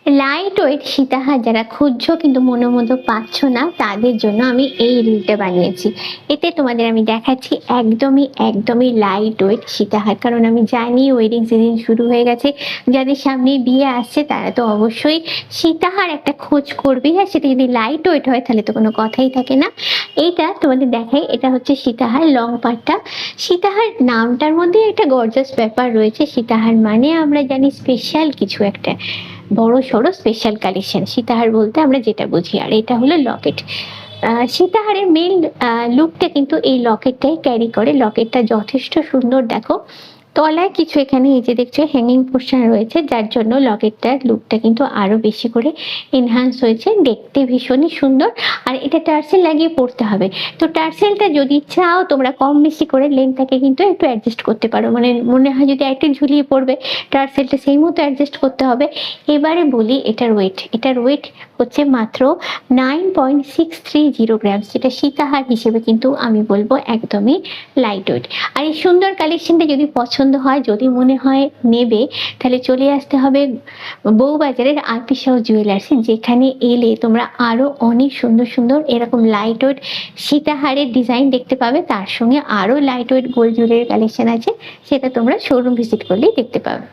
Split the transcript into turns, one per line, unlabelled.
Light weight সীতাহার যারা খুঁজছো কিন্তু মনের মতো পাচ্ছ না, তাদের জন্য আমি এই রিলটা বানিয়েছি। এতে তোমাদের আমি দেখাচ্ছি একদমই একদমই লাইট ওয়েট সীতাহার, কারণ আমি জানি ওয়েডিং সিজন শুরু হয়ে গেছে, যাদের সামনে বিয়ে আসছে তারা তো অবশ্যই সীতাহার একটা খোঁজ করবেই, আর সেটা যদি লাইট ওয়েট হয় তাহলে তো কোনো কথাই থাকে না। এইটা তোমাদের দেখাই, এটা হচ্ছে সীতাহার লং পাটটা। সীতাহার নামটার মধ্যে একটা গর্জাস ব্যাপার রয়েছে। সীতাহার মানে আমরা জানি স্পেশাল কিছু একটা, বড় সড়ো স্পেশাল কালেকশন সীতাহার বলতে আমরা যেটা বুঝি। আর এটা হলো লকেট। সীতাহারের মেন লুকটা কিন্তু এই লকেটটাই ক্যারি করে। লকেটটা যথেষ্ট সুন্দর, দেখো তলায় কিছু এখানে এই যে দেখছো হ্যাঙ্গিং পোর্শন রয়েছে, যার জন্য লকেটটার লুকটা কিন্তু আরো বেশি করে এনহান্স হয়েছে, দেখতে ভীষণই সুন্দর। আর এটা টার্সেল লাগিয়ে পড়তে হবে, তো টার্সেলটা যদি চাও তোমরা কম বেশি করে লেন্থটাকে কিন্তু একটু অ্যাডজাস্ট করতে পারো, মানে মনে হয় যদি একটু ঝুলিয়ে পড়বে টার্সেলটা সেই মতো অ্যাডজাস্ট করতে হবে। এবারে বলি এটার ওয়েট হচ্ছে মাত্র 9.630 গ্রাম, যেটা সীতাহার হিসেবে কিন্তু আমি বলবো একদমই লাইট ওয়েট। আর এই সুন্দর কালেকশনটা যদি পছন্দ হয়, যদি মনে হয় নেবে, তাহলে চলে আসতে হবে বউবাজারের আরপি শাহ জুয়েলার্সে, যেখানে এলে তোমরা আরো অনেক সুন্দর সুন্দর এরকম লাইট ওয়েট সীতাহারের ডিজাইন দেখতে পাবে। তার সঙ্গে আরো light weight gold jewellery collection আছে, সেটা তোমরা শোরুম ভিজিট করলেই দেখতে পাবে।